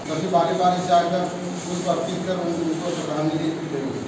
सभी बारी बारी से आकर पुष्प अर्पित कर उनको श्रद्धांजलि देंगे।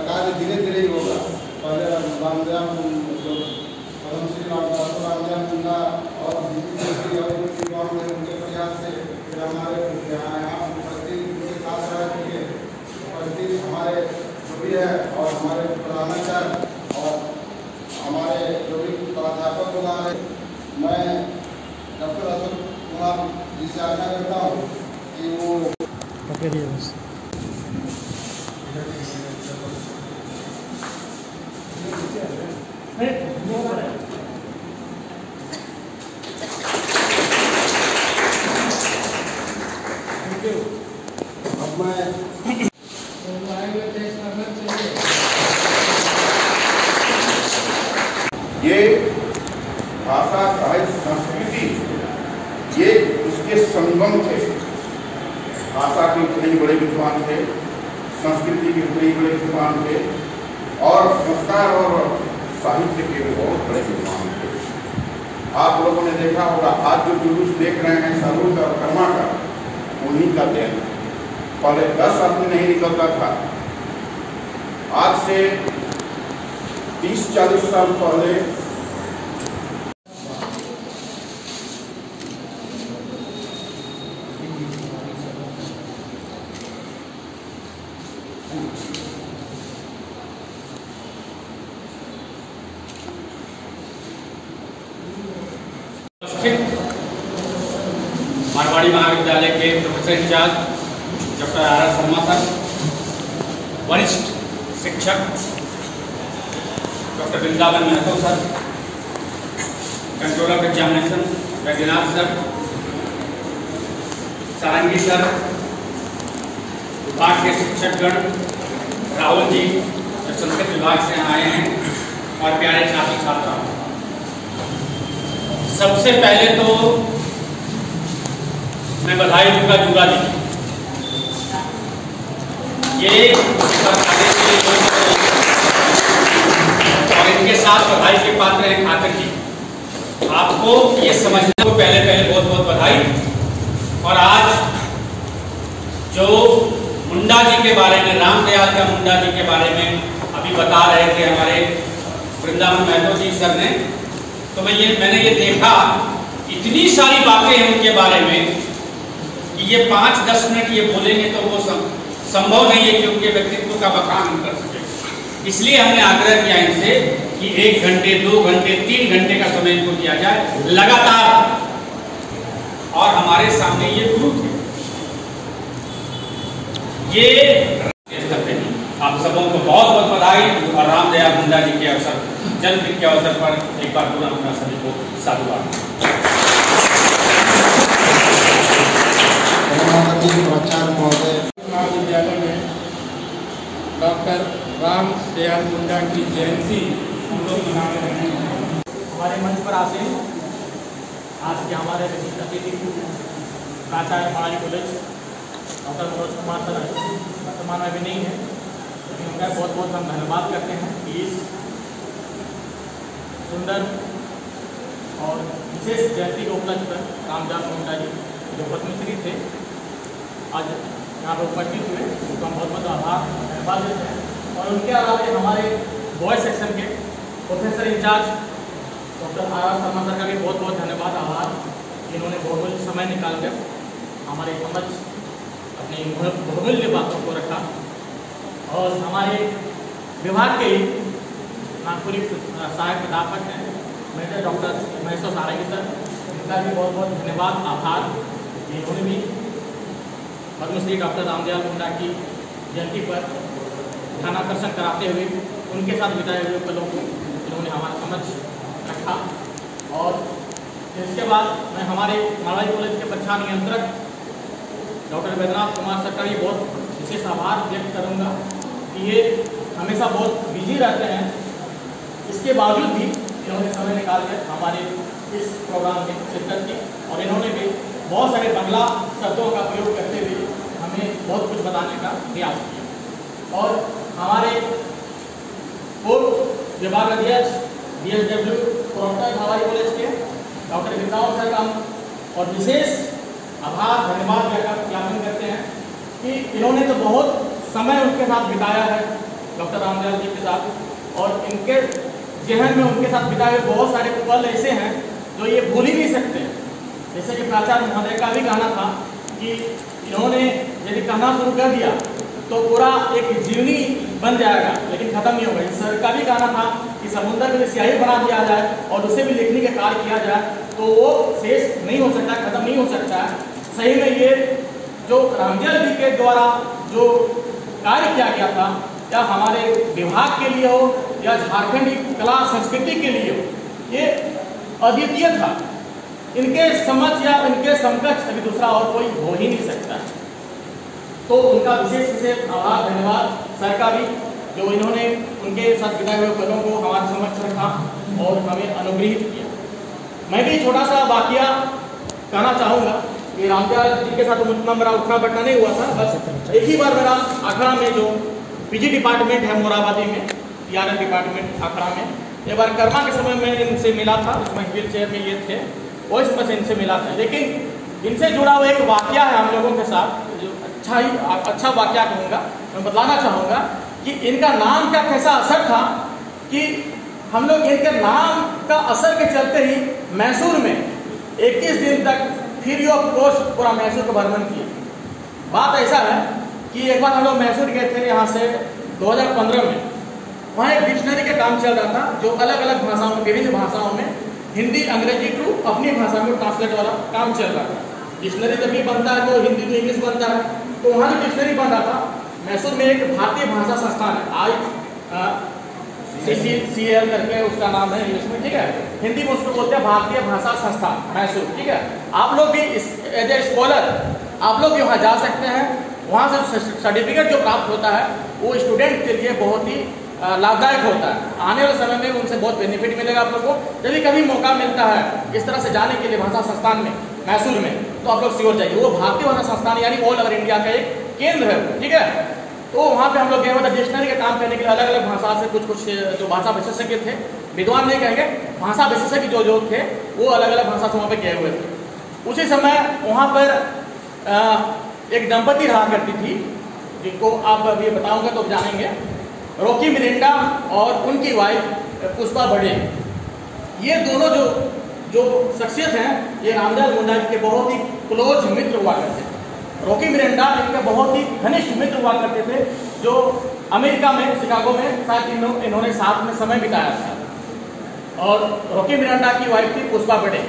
कार्य धीरे धीरे ही होगा। पहले रामदेव जो पद्मश्री रामदेव मुंडा और उनके प्रयास से फिर हमारे यहाँ उपस्थित उनके साथ रह चुके उपस्थित हमारे जो भी है और हमारे प्रधानाचार्य और हमारे जो भी प्राध्यापक लोग आ रहे, मैं डॉक्टर अशोक कुमार जी से आशा करता हूँ कि वो ये भाषा साहित्य संस्कृति ये उसके संगम थे। भाषा के कई बड़े विद्वान थे, संस्कृति के कई बड़े विद्वान थे और संस्कार और साहित्य के भी बहुत बड़े विद्वान थे। आप लोगों ने देखा होगा आज जो जुलूस देख रहे हैं सरूर और कर्मा का, उन्हीं का देन। पहले 10 आदमी नहीं निकलता था। आज से 30-40 साल पहले मारवाड़ी महाविद्यालय के professor incharge doctor R Sharma sir, वरिष्ठ शिक्षक doctor Vrindavan Mahato sir, controller of examination Vaidyanath sir, Sarangi sir, विभाग के शिक्षकगण, राहुल जी जो संस्कृत विभाग से आए हैं और प्यारे छात्र छात्रा, सबसे पहले तो मैं बधाई दूंगा जुगा जी। ये और इनके साथ बधाई के पात्र हैं खाकर जी। आपको ये समझने को पहले बहुत बहुत बधाई। और आज जो मुंडा जी के बारे में, रामदयाल का मुंडा जी के बारे में अभी बता रहे थे हमारे वृंदावन महतो जी सर ने, तो मैंने ये देखा इतनी सारी बातें हैं उनके बारे में कि ये 5-10 मिनट ये बोलेंगे तो वो संभव नहीं है कि उनके व्यक्तित्व का बखान कर सके। इसलिए हमने आग्रह किया इनसे कि 1 घंटे, 2 घंटे, 3 घंटे का समय इनको दिया जाए लगातार। और हमारे सामने ये गुरु थे, ये आप सबों को बहुत बहुत बधाई। और रामदयाल मुंडा जी के अवसर, जन्मदिन के अवसर पर एक बार पूरा अपना सभी को साधुवाद। महाविद्यालय में डॉक्टर रामदयाल मुंडा की जयंती हम लोग मना रहे हैं। हमारे मंच पर आते हैं आज के हमारे विशिष्ट अतिथि प्राचार्य Maharaja college doctor Manoj Kumar sir वर्तमान में भी नहीं है, लेकिन उनका बहुत बहुत हम धन्यवाद करते हैं कि इस सुंदर और विशेष जयंती के उपलक्ष्य पर रामदयाल मुंडा जी जो पद्मश्री थे आज यहाँ पर उपस्थित हुए, उनका हम बहुत बहुत आभार धन्यवाद देते हैं। और उनके अलावा हमारे बॉयज सेक्शन के professor incharge doctor R Sharma sir का भी बहुत बहुत धन्यवाद आभार। इन्होंने बहुत समय निकाल कर हमारे समझ अपनी बहुमूल्य बातों को रखा। और हमारे विभाग के नागपुरी सहायक प्राध्यापक हैं मेजर डॉक्टर महेश्वर सारंगी सर, इनका भी बहुत बहुत धन्यवाद, आभार। इन्होंने भी पद्मश्री डॉक्टर रामदयाल मुंडा की जयंती पर ध्यानाकर्षण कराते हुए उनके साथ बिताए हुए पलों को इन्होंने हमारे समझ रखा। और इसके बाद मैं हमारे मालवाई कॉलेज के परीक्षा नियंत्रक डॉक्टर वैद्यनाथ कुमार सर का भी बहुत विशेष आभार व्यक्त करूँगा कि ये हमेशा बहुत बिजी रहते हैं, इसके बावजूद भी इन्होंने समय निकाल कर हमारे इस प्रोग्राम में शिरकत की और इन्होंने भी बहुत सारे बांग्ला शब्दों का प्रयोग करते हुए हमें बहुत कुछ बताने का प्रयास किया। और हमारे पूर्व विभाग अध्यक्ष DSW प्रोक्टर हमारे कॉलेज के डॉक्टर विद्याओं सर का और विशेष आभार धन्यवाद ज्ञापन करते हैं कि इन्होंने तो बहुत समय उनके साथ बिताया है डॉक्टर रामदयाल जी के साथ, और इनके जहन में उनके साथ बिताए हुए बहुत सारे पल ऐसे हैं जो ये भूल ही नहीं सकते। जैसे कि प्राचार्य महोदय का भी कहना था कि इन्होंने यदि कहना शुरू कर दिया तो पूरा एक जीवनी बन जाएगा लेकिन ख़त्म नहीं होगा। सर का भी कहना था कि समुद्र में स्याही बना दिया जाए और उसे भी लिखने का कार्य किया जाए तो वो शेष नहीं हो सकता, खत्म नहीं हो सकता है। सही में ये जो रामदयाल जी के द्वारा जो कार्य किया गया था, या हमारे विभाग के लिए हो या झारखंड की कला संस्कृति के लिए हो, ये अद्वितीय था। इनके समझ या इनके समकक्ष अभी दूसरा और कोई हो ही नहीं सकता। तो उनका विशेष विशेष आभार धन्यवाद सर का भी, जो इन्होंने उनके साथ बिताए हुए पलों को हमारे समक्ष रखा और हमें अनुग्रहित किया। मैं भी छोटा सा वाकया कहना चाहूँगा कि रामदयाल जी के साथ उतना मेरा उठना बैठना नहीं हुआ था, बस एक ही बार मेरा आखड़ा में जो PG डिपार्टमेंट है मोराबादी में, TRL डिपार्टमेंट आखड़ा में, एक बार कर्मा के समय में इनसे मिला था, उसमें व्हील चेयर में ये थे, वो समय से इनसे मिला था। लेकिन इनसे जुड़ा हुआ एक वाकया है हम लोगों के साथ, जो अच्छा वाकया कहूँगा, मैं बतलाना चाहूँगा कि इनका नाम का कैसा असर था कि हम लोग इनके नाम का असर के चलते ही मैसूर में 21 दिन तक फ्री ऑफ कॉस्ट पूरा मैसूर का भ्रमण किया। बात ऐसा है कि एक बार हम लोग मैसूर गए थे यहाँ से 2015 में, वहाँ एक डिक्शनरी का काम चल रहा था जो अलग अलग भाषाओं में, विभिन्न भाषाओं में, हिंदी अंग्रेजी टू अपनी भाषा में ट्रांसलेट वाला काम चल रहा था। डिक्शनरी जब भी बनता है तो हिंदी टू इंग्लिश बनता है, तो वहाँ जो डिक्शनरी बन रहा था, मैसूर में एक भारतीय भाषा संस्थान है, ICCL करके उसका नाम है इंग्लिश में, ठीक है, हिंदी में उसको बोलते हैं भारतीय भाषा संस्थान मैसूर, ठीक है। आप लोग भी एज ए स्कॉलर आप लोग भी वहाँ जा सकते हैं। वहाँ से सर्टिफिकेट जो प्राप्त होता है वो स्टूडेंट के लिए बहुत ही लाभदायक होता है। आने वाले समय में उनसे बहुत बेनिफिट मिलेगा आप लोग को। यदि कभी मौका मिलता है इस तरह से जाने के लिए भाषा संस्थान में मैसूर में, तो आप लोग श्योर जाइए। वो भारतीय भाषा संस्थान यानी ऑल ओवर इंडिया का एक केंद्र है, ठीक है। तो वहाँ पे हम लोग गए हुए थे डिक्शनरी का काम करने के लिए। अलग अलग भाषा से कुछ जो भाषा विशेषज्ञ थे, विद्वान नहीं कहेंगे, भाषा विशेषज्ञ जो लोग थे वो अलग अलग भाषा से वहाँ पे गए हुए थे। उसी समय वहाँ पर एक दंपति रहा करती थी जिनको आप अभी बताऊंगा तो जानेंगे, रॉकी मिरिंडा और उनकी वाइफ पुष्पा बड़े। ये दोनों जो शख्सियत हैं ये रामदयाल मुंडा के बहुत ही क्लोज मित्र हुआ करते थे। रॉकी मिरिंडा इनके बहुत ही घनिष्ठ मित्र हुआ करते थे, जो अमेरिका में शिकागो में शायद इन्होंने साथ में समय बिताया था। और रॉकी मिरिंडा की वाइफ थी पुष्पा बड़े।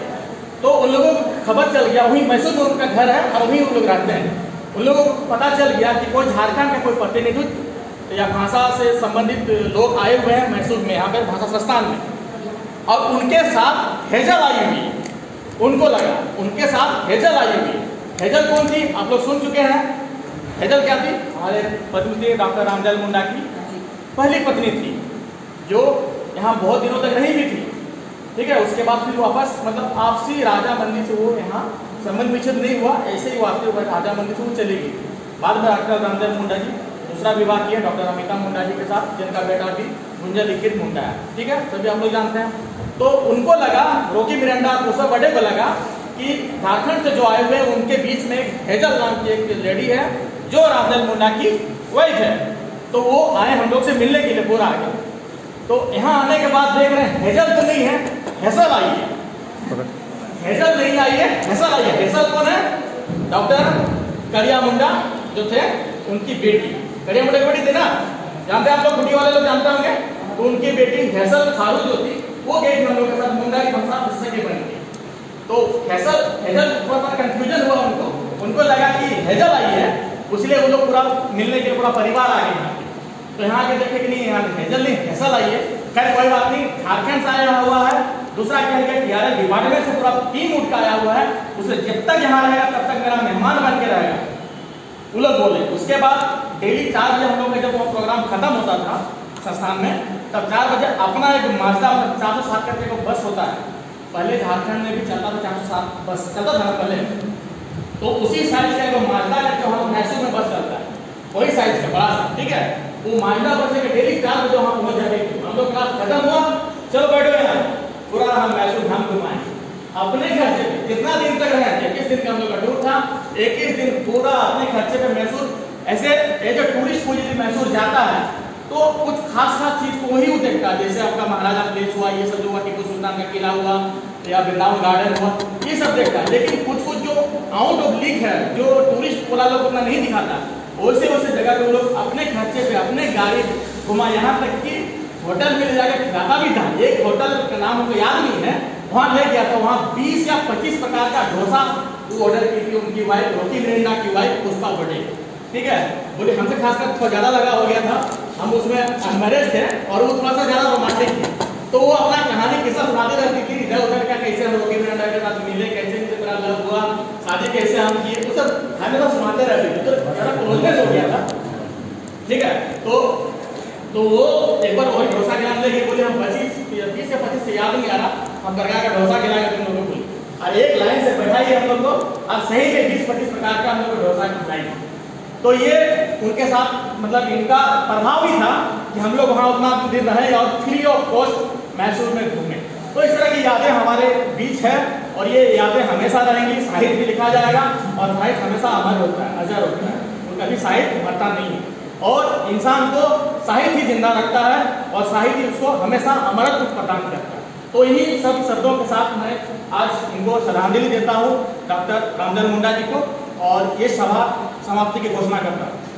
तो उन लोगों को खबर चल गया, वहीं मैसूर में उनका घर है और वहीं उन लोग रहते हैं। उन लोगों को पता चल गया कि कोई झारखंड के कोई प्रतिनिधित्व या भाषा से संबंधित लोग आए हुए हैं मैसूर में, यहाँ पर भाषा संस्थान में, और उनके साथ हेजल आई हुई। उनको लगा उनके साथ हेजल आई हुई। हेजल कौन थी आप लोग सुन चुके हैं। हेजल क्या थी? हमारे पद्मश्री डॉक्टर रामदयाल मुंडा की पहली पत्नी थी, जो यहाँ बहुत दिनों तक रही भी थी, ठीक है। उसके बाद फिर वापस मतलब आपसी राजामंदी से वो यहाँ संबंध विच्छेद नहीं हुआ, ऐसे ही वास्तव में राजामंदी से वो चली गई। बाद में डॉक्टर रामदयाल मुंडा जी दूसरा विवाह किया डॉक्टर अमिता मुंडा जी के साथ, जिनका बेटा भी गुंजा लिखित मुंडा है, ठीक है, सभी हम लोग जानते हैं। तो उनको लगा, रॉकी मिरिंडा पुष्पा बड़े को लगा कि झारखंड से जो आए हुए हैं उनके बीच में एक हेजल नाम की एक लेडी है जो रामदयाल मुंडा की वाइफ है। तो वो आए हम लोग से मिलने के लिए पूरा आगे। तो यहाँ आने के बाद देख रहे हैं हेजल तो नहीं है, हेसल आई है। हेजल नहीं आई है, हेसल आई है। हेसल कौन है? डॉक्टर करिया मुंडा जो थे उनकी बेटी, करिया मुंडा की बेटी थी ना, जानते हैं आप लोग, खुटी वाले लोग जानते होंगे। तो उनकी बेटी फैसल खारू जो थी वो गई हम लोग के साथ मुंडा की बंसा के बन गई। तो हेजल थोड़ा सा कंफ्यूजन हुआ उनको लगा कि हेजल आई है, इसलिए वो लोग पूरा मिलने के पूरा परिवार आ गए। तो यहाँ के देखे कि नहीं यहाँ हेजल नहीं हेसल आई है। खैर कोई बात नहीं, झारखंड से आया हुआ है। दूसरा क्या है कि TRL डिपार्टमेंट से पूरा टीम उठ कर आया हुआ है, उसे जब तक यहाँ रहेगा तब तक मेरा मेहमान बन के रहेगा, वो लोग बोले। उसके बाद डेली 4 बजे हम लोग का जब वो प्रोग्राम खत्म होता था संस्थान में, तब 4 बजे अपना एक माजदा 407 करके को बस होता है, पहले झारखंड में भी चलता था 407 बस चलता था पहले। तो उसी साइज का जो माजदा है जो हम मैसूर में बस चलता है, वही साइज का बड़ा सा, ठीक है। वो माजदा बस के डेली 4 बजे वहाँ पहुँच जाते थे। हम लोग क्लास खत्म हुआ, चलो बैठो यहाँ, पूरा हम मैसूर धाम घुमाएंगे अपने खर्चे पे। कितना दिन तक रहे, 21 दिन का हम लोग का टूर था। 21 दिन पूरा अपने खर्चे पे मैसूर। ऐसे ये जो टूरिस्ट कोई यदि मैसूर जाता है तो कुछ खास चीज को वही देखता है, जैसे आपका महाराजा प्लेस हुआ, ये सब जो हुआ, टीपू सुल्तान का किला हुआ या वृंदावन गार्डन हुआ, ये सब देखता है। लेकिन कुछ जो आउट ऑफ लीग है, जो टूरिस्ट वाला लोग उतना नहीं दिखाता, वैसे जगह पे वो लोग अपने खर्चे पे अपने गाड़ी घुमा। यहाँ तक कि होटल में ले जाकर खिलाता भी था। एक होटल का नाम उनको याद नहीं है, वहाँ ले गया था। वहाँ 20 या 25 प्रकार का डोसा वो ऑर्डर की थी उनकी वाइफ, रोटी मिरिंडा की वाइफ पुष्पा पटेल, ठीक है। बोले हमसे खासकर थोड़ा ज़्यादा लगा हो गया था, हम उसमें अनमैरिज थे और वो थोड़ा सा ज़्यादा रोमांटिक थे। तो वो अपना कहानी किस्सा सुनाती रहती थी, इधर उधर का, कैसे हम रोटी मिरिंडा के साथ मिले, कैसे मेरा लव हुआ, शादी कैसे हम किए, वो सब हमेशा सुनाते रहते थे। तो ज़्यादा क्लोजनेस हो गया था, ठीक है। तो वो एक बार वही डोसा खिलाने लगे। बोले हम 20 या 25 से याद नहीं आ रहा, हम दरगाह का डोसा खिलाएंगे तुम लोगों को। और एक लाइन से बैठाइए हम लोग को, और सही में 20-25 प्रकार का हम लोग को डोसा खिलाएंगे। तो ये उनके साथ मतलब इनका प्रभाव भी था कि हम लोग वहाँ उतना दिन रहे और फ्री ऑफ कॉस्ट मैसूर में घूमे। तो इस तरह की यादें हमारे बीच है और ये यादें हमेशा रहेंगी। साहित्य भी लिखा जाएगा और साहित्य हमेशा अमर होता है, अजर होता है, उनका भी साहित्य मरता नहीं है। और इंसान को साहित्य ही जिंदा रखता है और साहित्य उसको हमेशा अमरत्व प्रदान करता है। तो इन्हीं सब शब्दों के साथ मैं आज इनको श्रद्धांजलि देता हूँ डॉक्टर रामजन मुंडा जी को, और ये सभा समाप्ति की घोषणा करता हूँ।